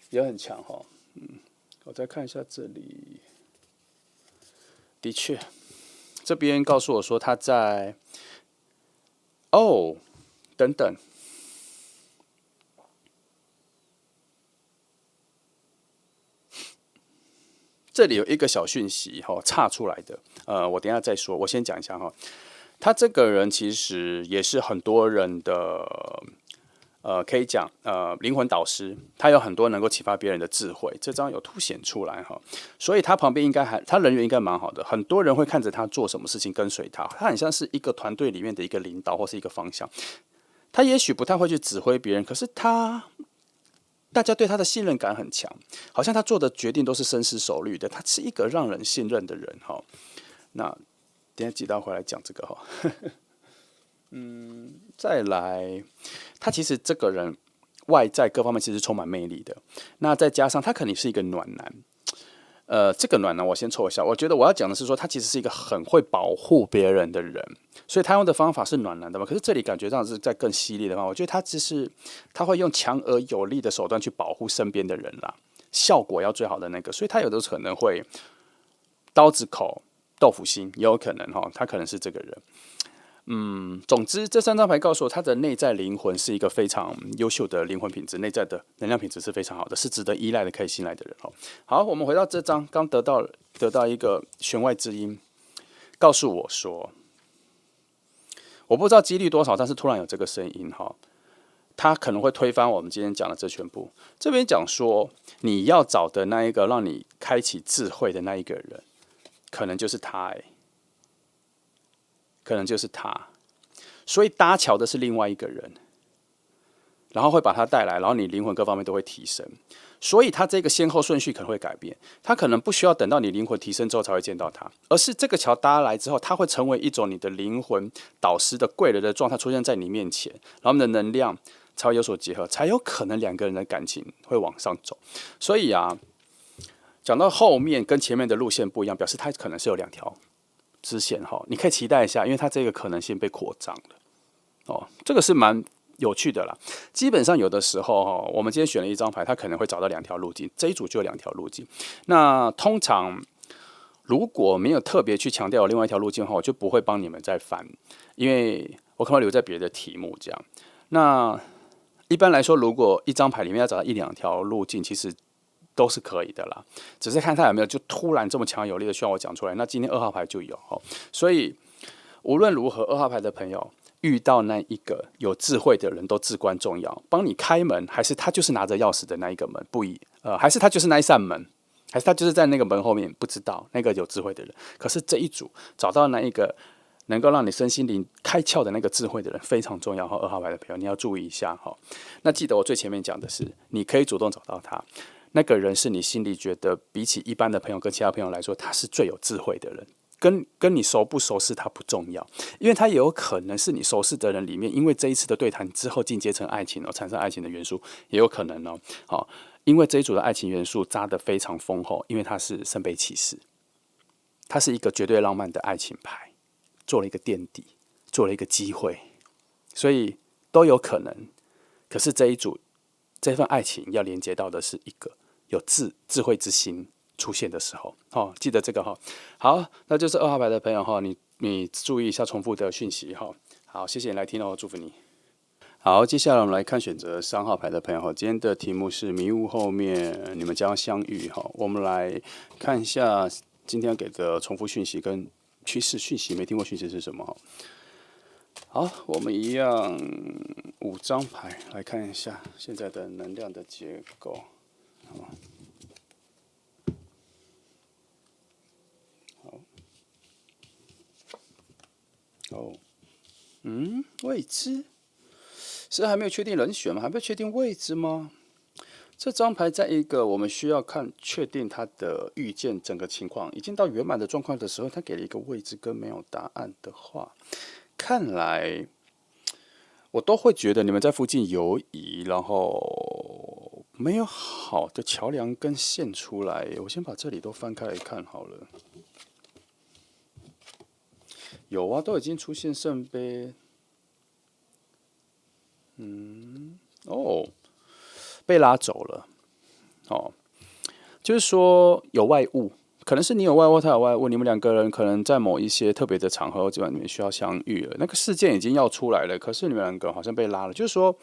Speaker 1: 也很强哈。我再看一下这里，的确，这边告诉我说他在等等。这里有一个小讯息岔出来的，我等一下再说，我先讲一下哈。他这个人其实也是很多人的，可以讲灵魂导师，他有很多能够启发别人的智慧，这张有凸显出来哈。所以他旁边他人缘应该蛮好的，很多人会看着他做什么事情跟随他，他很像是一个团队里面的一个领导或是一个方向。他也许不太会去指挥别人，可是大家对他的信任感很强，好像他做的决定都是深思熟虑的，他是一个让人信任的人哈。那等一下几道回来讲这个哈。再来，他其实这个人外在各方面其实充满魅力的，那再加上他肯定是一个暖男。这个暖男我先凑一下，我觉得我要讲的是说，他其实是一个很会保护别人的人，所以他用的方法是暖男的嘛。可是这里感觉上是在更犀利的方法，我觉得他会用强而有力的手段去保护身边的人啦，效果要最好的那个，所以他有的可能会刀子口豆腐心，也有可能哈，他可能是这个人。总之，这3张牌告诉我，他的内在灵魂是一个非常优秀的灵魂品质，内在的能量品质是非常好的，是值得依赖的、可以信赖的人。好，我们回到这张，刚得到一个弦外之音，告诉我说，我不知道几率多少，但是突然有这个声音哈，他可能会推翻我们今天讲的这全部。这边讲说，你要找的那一个让你开启智慧的那一个人，可能就是他可能就是他，所以搭桥的是另外一个人，然后会把他带来，然后你灵魂各方面都会提升，所以他这个先后顺序可能会改变，他可能不需要等到你灵魂提升之后才会见到他，而是这个桥搭来之后，他会成为一种你的灵魂导师的贵人的状态出现在你面前，然后你的能量才会有所结合，才有可能两个人的感情会往上走。所以讲到后面跟前面的路线不一样，表示他可能是有2条支线哈，你可以期待一下，因为它这个可能性被扩张了这个是蛮有趣的啦。基本上有的时候我们今天选了一张牌，它可能会找到2条路径，这一组就有2条路径。那通常如果没有特别去强调有另外一条路径的话，我就不会帮你们再翻，因为我可能会留在别的题目这样。那一般来说，如果一张牌里面要找到1-2条路径，其实都是可以的啦，只是看他有没有就突然这么强有力的需要我讲出来。那今天2号牌就有所以无论如何，2号牌的朋友遇到那一个有智慧的人都至关重要。帮你开门，还是他就是拿着钥匙的那一个门，还是他就是那一扇门，还是他就是在那个门后面，不知道那个有智慧的人。可是这一组找到那一个能够让你身心灵开窍的那个智慧的人非常重要2号牌的朋友你要注意一下那记得我最前面讲的是，你可以主动找到他。那个人是你心里觉得比起一般的朋友跟其他朋友来说，他是最有智慧的人。跟你熟不熟识他不重要，因为他也有可能是你熟识的人里面，因为这一次的对谈之后进阶成爱情产生爱情的元素也有可能哦。好，因为这一组的爱情元素扎得非常丰厚，因为它是圣杯骑士，它是一个绝对浪漫的爱情牌，做了一个垫底，做了一个机会，所以都有可能。可是这一组这份爱情要连接到的是一个有智慧之心出现的时候，记得这个哈。好，那就是2号牌的朋友哈，你注意一下重复的讯息哈。好，谢谢你来听哦，祝福你。好，接下来我们来看选择3号牌的朋友哈。今天的题目是迷雾后面你们将相遇哈。我们来看一下今天给的重复讯息跟趋势讯息，没听过讯息是什么哈？好，我们一样5张牌来看一下现在的能量的结构。位置是还没有确定人选吗？还没有确定位置吗？这张牌在一个我们需要确定它的预见整个情况已经到圆满的状况的时候，它给了一个位置跟没有答案的话，看来我都会觉得你们在附近游移，然后没有好的桥梁跟线出来。我先把这里都翻开来看好了。有啊，都已经出现圣杯。被拉走了。就是说有外物，可能是你有外物，他有外物，你们2个人可能在某一些特别的场合，基本上你们需要相遇了。那个事件已经要出来了，可是你们2个好像被拉了。就是说，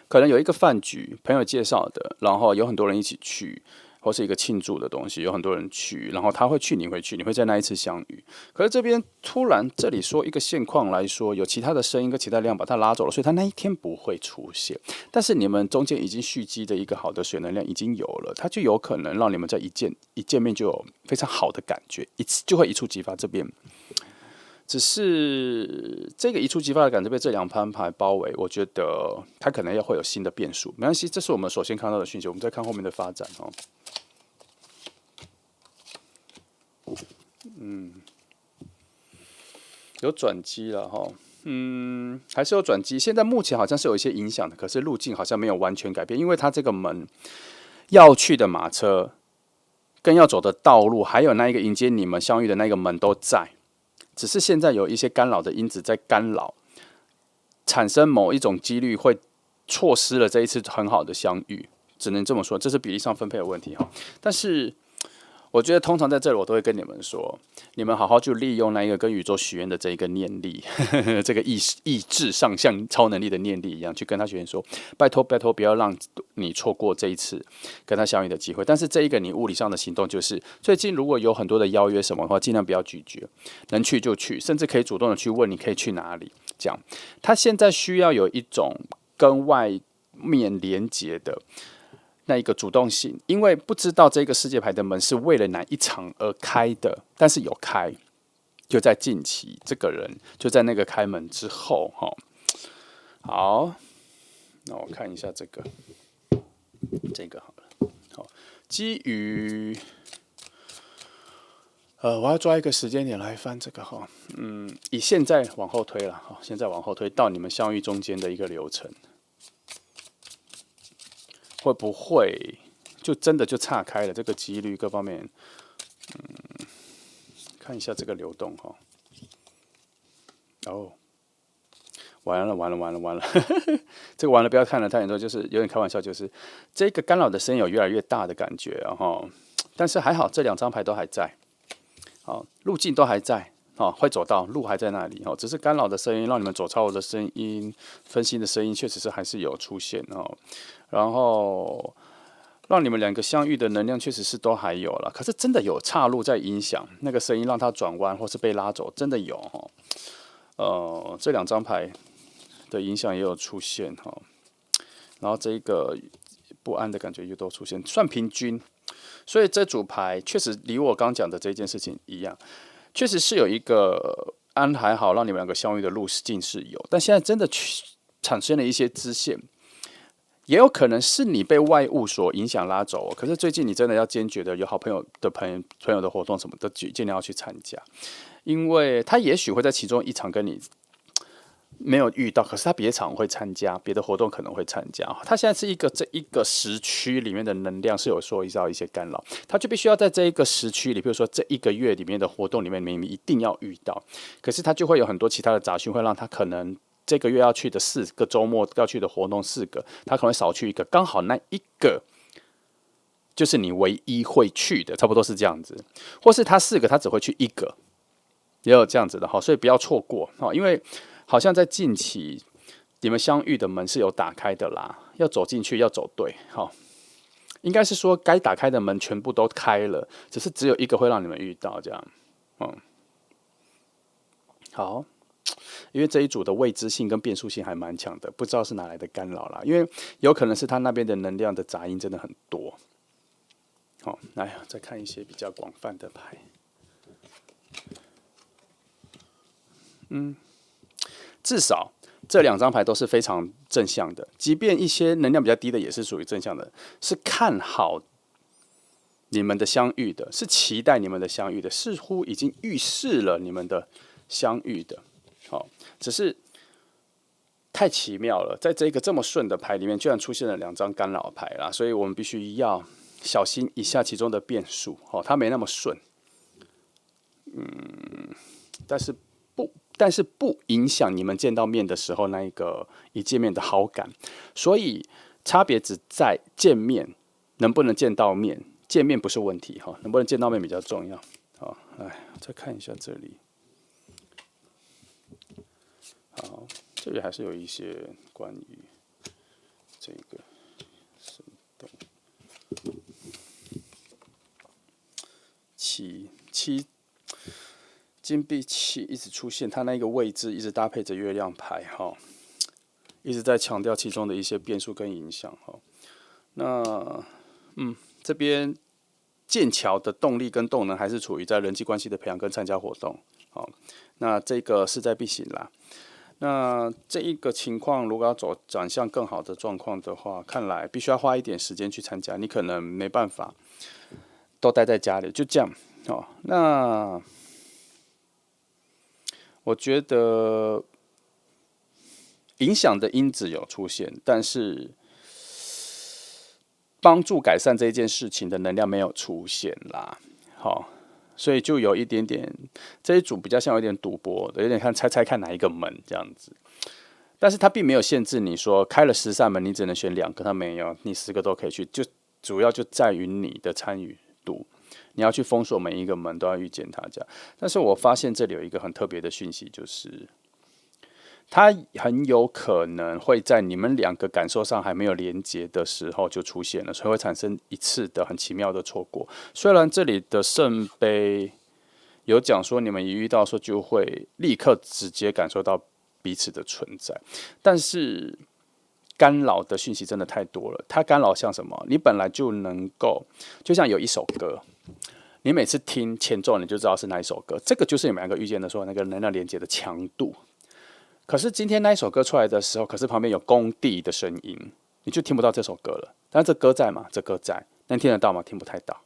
Speaker 1: 可能有一个饭局，朋友介绍的，然后有很多人一起去。或是一个庆祝的东西，有很多人去，然后他会去，你会去，你会在那一次相遇。可是这边突然这里说一个现况来说，有其他的声音跟其他力量把他拉走了，所以他那一天不会出现。但是你们中间已经蓄积的一个好的水能量已经有了，它就有可能让你们在一见面就有非常好的感觉，就会一触即发。这边只是这个一触即发的感觉被这2盘牌包围，我觉得它可能要会有新的变数。没关系，这是我们首先看到的讯息，我们再看后面的发展哦。有转机了哈，还是有转机。现在目前好像是有一些影响的，可是路径好像没有完全改变，因为它这个门要去的马车跟要走的道路，还有那一个迎接你们相遇的那个门都在，只是现在有一些干扰的因子在干扰，产生某一种几率会错失了这一次很好的相遇，只能这么说，这是比例上分配的问题哈。但是我觉得通常在这里，我都会跟你们说，你们好好去利用那一个跟宇宙许愿的这一个念力，这个意志上像超能力的念力一样，去跟他许愿说，拜托拜托，不要让你错过这一次跟他相遇的机会。但是这一个你物理上的行动，就是最近如果有很多的邀约什么的话，尽量不要拒绝，能去就去，甚至可以主动的去问你可以去哪里。这样，他现在需要有一种跟外面连接的。那一个主动性，因为不知道这个世界牌的门是为了哪一场而开的，但是有开，就在近期，这个人就在那个开门之后，好，那我看一下这个好了，好，基于，我要抓一个时间点来翻这个哈，以现在往后推了，现在往后推到你们相遇中间的一个流程。会不会就真的就岔开了？这个几率各方面，看一下这个流动哈。哦，完了，这个完了，不要看了太严重，就是有点开玩笑，就是这个干扰的声音有越来越大的感觉，但是还好这2张牌都还在，路径都还在。会走到路还在那里，只是干扰的声音让你们走超我的声音、分心的声音，确实是还是有出现然后让你们2个相遇的能量确实是都还有了，可是真的有岔路在影响那个声音，让它转弯或是被拉走，真的有这2张牌的影响也有出现然后这个不安的感觉又都出现，算平均，所以这组牌确实离我刚讲的这件事情一样。确实是有一个安排好让你们2个相遇的路径是有，但现在真的产生了一些支线，也有可能是你被外物所影响拉走。可是最近你真的要坚决的，有好朋友的朋友的活动什么的，尽量要去参加，因为他也许会在其中一场跟你没有遇到，可是他别场会参加，别的活动可能会参加。他现在是这一个时区里面的能量是有受到一些干扰，他就必须要在这一个时区里，比如说这一个月里面的活动里面，明明一定要遇到，可是他就会有很多其他的杂讯，会让他可能这个月要去的4个周末要去的活动4个，他可能会少去一个，刚好那一个就是你唯一会去的，差不多是这样子，或是他4个他只会去1个，也有这样子的哈，所以不要错过哈，因为好像在近期你们相遇的门是有打开的啦，要走进去要走对，好，应该是说该打开的门全部都开了，只有一个会让你们遇到这样，好，因为这一组的未知性跟变数性还蛮强的，不知道是哪来的干扰啦，因为有可能是他那边的能量的杂音真的很多。好，来再看一些比较广泛的牌，至少这2张牌都是非常正向的，即便一些能量比较低的也是属于正向的，是看好你们的相遇的，是期待你们的相遇的，似乎已经预示了你们的相遇的。好，只是太奇妙了，在这个这么顺的牌里面，居然出现了2张干扰牌啦，所以我们必须要小心一下其中的变数。它没那么顺，但是不影响你们见到面的时候那一见面的好感，所以差别只在见面能不能见到面，见面不是问题哈，能不能见到面比较重要。好，来再看一下这里，好，这里还是有一些关于这个生动七金币7一直出现，它那个位置一直搭配着月亮牌哈，一直在强调其中的一些变数跟影响哈。那这边剑桥的动力跟动能还是处于在人际关系的培养跟参加活动。好，那这个势在必行啦。那这一个情况如果要转向更好的状况的话，看来必须要花一点时间去参加，你可能没办法都待在家里，就这样。那我觉得影响的因子有出现，但是帮助改善这一件事情的能量没有出现啦。好，所以就有一点点这一组比较像有点赌博的，有点看猜看哪一个门这样子。但是它并没有限制你说开了10扇门，你只能选2个，它没有，你10个都可以去，就主要就在于你的参与度。你要去封锁每一个门，都要遇见它这样。但是我发现这里有一个很特别的讯息，就是它很有可能会在你们2个感受上还没有连接的时候就出现了，所以会产生一次的很奇妙的错过。虽然这里的圣杯有讲说你们一遇到说就会立刻直接感受到彼此的存在，但是干扰的讯息真的太多了。它干扰像什么？你本来就能够，就像有一首歌，你每次听前奏你就知道是哪一首歌，这个就是你们2个遇见的时候那个能量连接的强度。可是今天那一首歌出来的时候，可是旁边有工地的声音，你就听不到这首歌了。但是这歌在吗？这歌在，那你听得到吗？听不太到。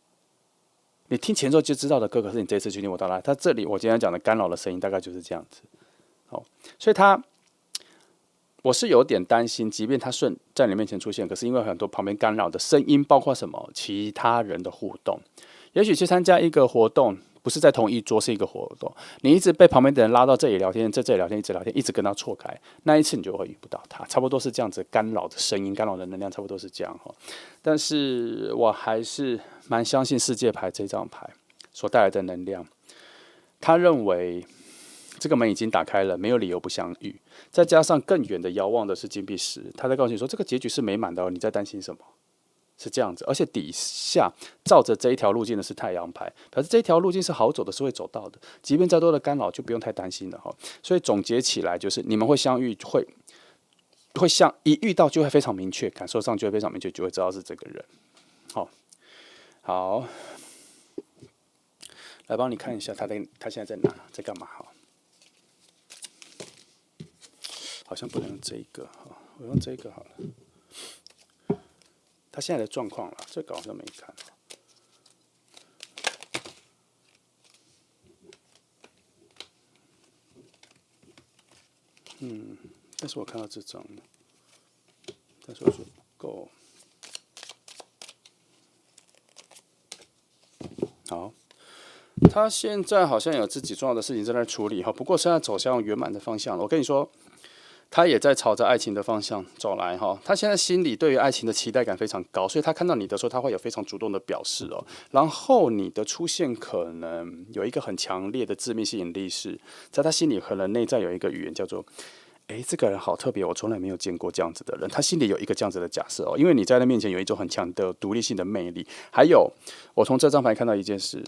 Speaker 1: 你听前奏就知道的歌，可是你这次去听不到啦。它这里我今天讲的干扰的声音大概就是这样子。好，所以我是有点担心，即便它顺在你面前出现，可是因为很多旁边干扰的声音，包括什么其他人的互动，也许去参加一个活动，不是在同一桌，是一个活动，你一直被旁边的人拉到这里聊天，在这里聊天，一直聊天，一直跟他错开，那一次你就会遇不到他，差不多是这样子，干扰的声音、干扰的能量，差不多是这样哈。但是我还是蛮相信世界牌这张牌所带来的能量，他认为这个门已经打开了，没有理由不相遇。再加上更远的遥望的是金币10，他在告诉你说这个结局是美满的哦，你在担心什么？是这样子，而且底下照着这一条路径的是太阳牌，表示这一条路径是好走的，是会走到的。即便再多的干扰，就不用太担心了哈。所以总结起来就是，你们会相遇，会一遇到就会非常明确，感受上就会非常明确，就会知道是这个人。好，来帮你看一下他现在在哪，在干嘛？好像不能用这个哈，我用这个好了。他现在的状况了，这个好像没看。但是我看到这张了，但是我觉得不够。好，他现在好像有自己重要的事情正在处理哈，不过现在走向圆满的方向了。我跟你说，他也在朝着爱情的方向走来哈。他现在心里对于爱情的期待感非常高，所以他看到你的时候，他会有非常主动的表示哦。然后你的出现可能有一个很强烈的致命吸引力是，在他心里可能内在有一个语言叫做这个人好特别，我从来没有见过这样子的人。他心里有一个这样子的假设哦，因为你在他面前有一种很强的独立性的魅力。还有，我从这张牌看到一件事，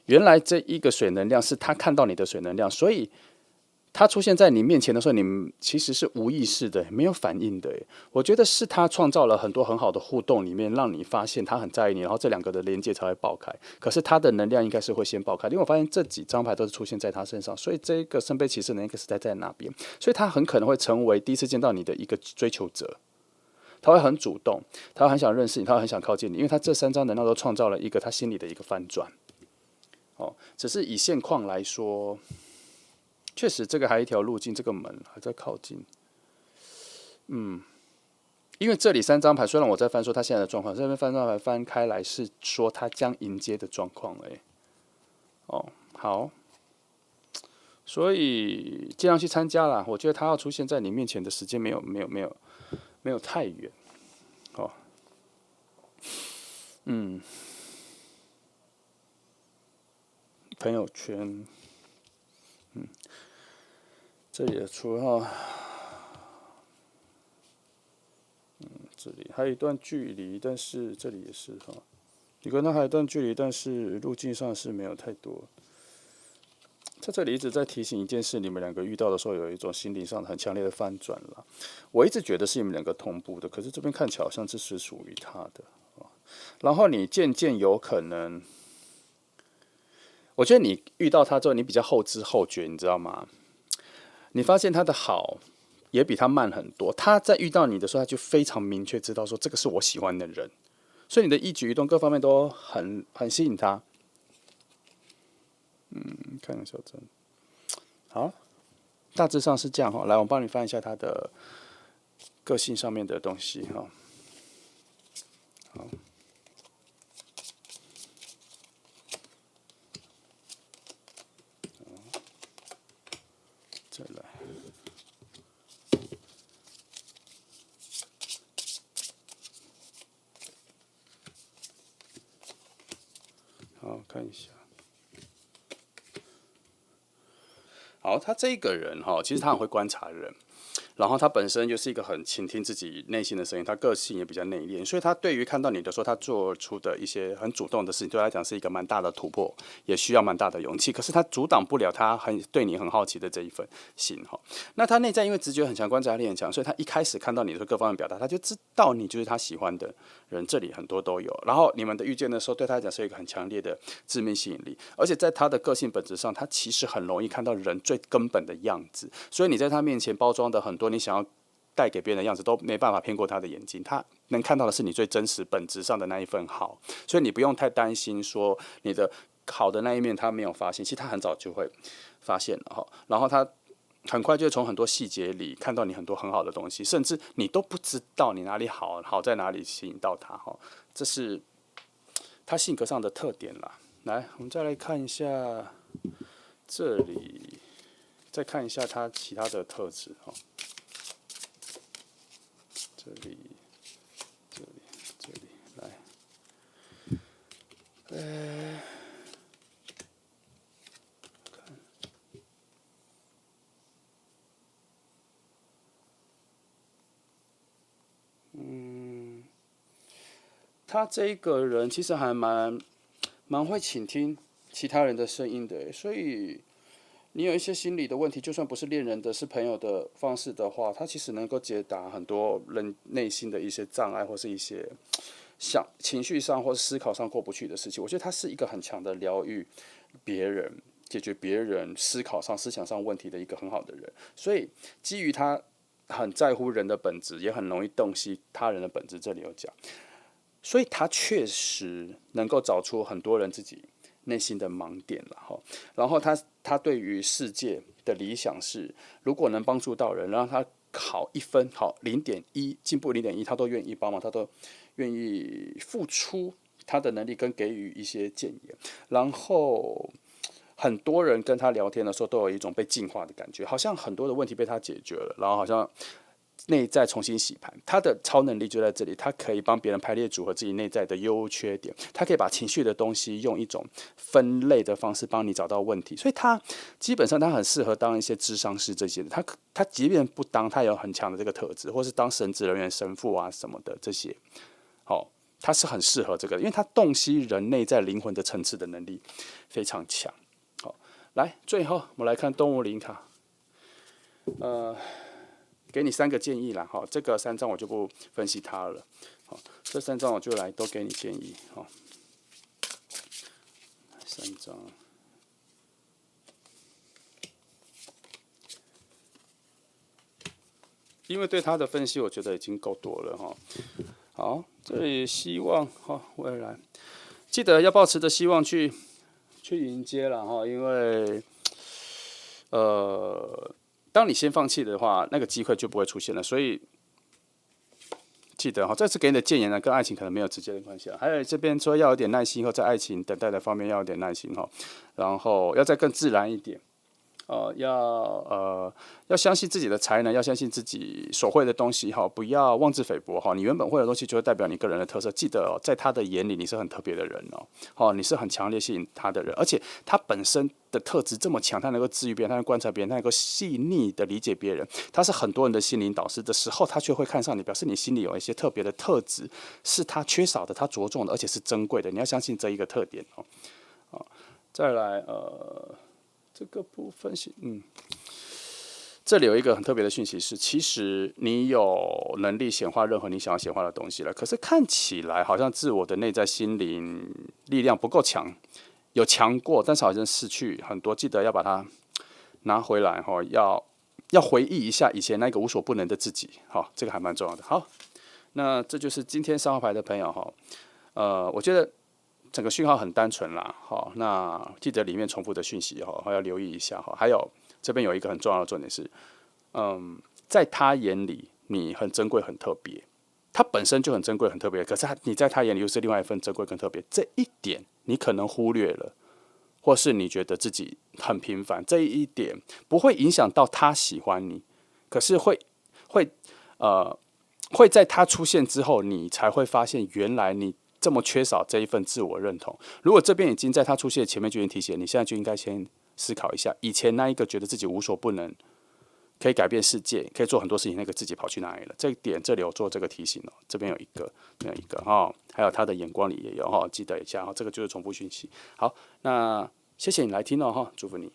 Speaker 1: 原来这一个水能量是他看到你的水能量，所以他出现在你面前的时候，你其实是无意识的，没有反应的。我觉得是他创造了很多很好的互动，里面让你发现他很在意你，然后这两个的连接才会爆开。可是他的能量应该是会先爆开，因为我发现这几张牌都是出现在他身上，所以这个圣杯骑士的那个时代在那边，所以他很可能会成为第一次见到你的一个追求者。他会很主动，他会很想认识你，他会很想靠近你，因为他这三张能量都创造了一个他心里的一个翻转。只是以现况来说，确实这个还有一条路径，这个门还在靠近。因为这里三张牌，虽然我在翻说他现在的状况，这边三张牌翻开来是说他将迎接的状况好，所以尽量去参加啦。我觉得他要出现在你面前的时间没有太远。朋友圈，这里的绰号，这里还有一段距离，但是这里也是你跟他还有一段距离，但是路径上是没有太多。在这里一直在提醒一件事，你们两个遇到的时候有一种心理上很强烈的翻转了。我一直觉得是你们两个同步的，可是这边看起来好像这是属于他的。然后你渐渐有可能，我觉得你遇到他之后，你比较后知后觉，你知道吗？你发现他的好也比他慢很多。他在遇到你的时候，他就非常明确知道说这个是我喜欢的人，所以你的一举一动各方面都很吸引他。看一下小珍，好，大致上是这样哈。来，我帮你翻一下他的个性上面的东西哈。好，再来。好，看一下。好，他这个人其实他很会观察人，然后他本身就是一个很倾听自己内心的声音，他个性也比较内敛，所以他对于看到你的时候，他做出的一些很主动的事情，对他来讲是一个蛮大的突破，也需要蛮大的勇气。可是他阻挡不了他对你很好奇的这一份心那他内在因为直觉很强，观察力很强，所以他一开始看到你的各方面表达，他就知道你就是他喜欢的人。这里很多都有，然后你们的遇见的时候，对他来讲是有一个很强烈的致命吸引力，而且在他的个性本质上，他其实很容易看到人最根本的样子，所以你在他面前包装的很多你想要带给别人的样子都没办法骗过他的眼睛，他能看到的是你最真实本质上的那一份好，所以你不用太担心说你的好的那一面他没有发现，其实他很早就会发现了然后他很快就会从很多细节里看到你很多很好的东西，甚至你都不知道你哪里好在哪里吸引到他这是他性格上的特点啦。来，我们再来看一下这里，再看一下他其他的特质这里，这里，来，他这个人其实还蛮会倾听其他人的声音的，所以你有一些心理的问题，就算不是恋人的，是朋友的方式的话，他其实能够解答很多人内心的一些障碍，或是一些情绪上或是思考上过不去的事情。我觉得他是一个很强的疗愈别人、解决别人思考上、思想上问题的一个很好的人。所以基于他很在乎人的本质，也很容易洞悉他人的本质。这里有讲，所以他确实能够找出很多人自己内心的盲点了哈。然后他对于世界的理想是，如果能帮助到人，让他好1分，好0.1进步0.1，他都愿意帮忙，他都愿意付出他的能力跟给予一些建言。然后很多人跟他聊天的时候，都有一种被净化的感觉，好像很多的问题被他解决了，然后好像内在重新洗盘。他的超能力就在这里，他可以帮别人排列组合自己内在的优缺点，他可以把情绪的东西用一种分类的方式帮你找到问题。所以他基本上他很适合当一些諮商师这些的。他即便不当，他有很强的这个特质，或是当神职人员、神父啊什么的这些，他是很适合这个，因为他洞悉人内在灵魂的层次的能力非常强。来，最后我们来看动物灵卡，给你3个建议啦。这个3张我就不分析它了。这3张我就来都给你建议。3张，因为对他的分析我觉得已经够多了哈。好，这里希望未来记得要抱持着希望去迎接了哈，因为当你先放弃的话，那个机会就不会出现了。所以记得这次给你的建言呢，跟爱情可能没有直接的关系了。还有这边说要有点耐心，在爱情等待的方面要有点耐心然后要再更自然一点。要相信自己的才能，要相信自己所会的东西不要妄自菲薄你原本会的东西就会代表你个人的特色。记得在他的眼里你是很特别的人你是很强烈吸引他的人，而且他本身的特质这么强，他能够治愈别人，他能够观察别人，他能够细腻的理解别人，他是很多人的心灵导师的时候，他却会看上你，表示你心里有一些特别的特质是他缺少的，他着重的，而且是珍贵的。你要相信这一个特点再来这个部分这里有一个很特别的讯息是，其实你有能力显化任何你想要显化的东西了，可是看起来好像自我的内在心灵力量不够强，有强过，但是好像失去很多。记得要把它拿回来要回忆一下以前那个无所不能的自己这个还蛮重要的。好，那这就是今天3号牌的朋友我觉得整个讯号很单纯啦，那记得里面重复的讯息要留意一下还有这边有一个很重要的重点是，在他眼里你很珍贵很特别，他本身就很珍贵很特别，可是你在他眼里又是另外一份珍贵跟特别，这一点你可能忽略了，或是你觉得自己很平凡，这一点不会影响到他喜欢你，可是会在他出现之后，你才会发现原来你这么缺少这一份自我认同。如果这边已经在他出现前面就已经提醒，你现在就应该先思考一下，以前那一个觉得自己无所不能，可以改变世界，可以做很多事情，那个自己跑去哪里了？这一点这里有做这个提醒这边有一个，这边有一个还有他的眼光里也有记得一下这个就是重复讯息。好，那谢谢你来听祝福你。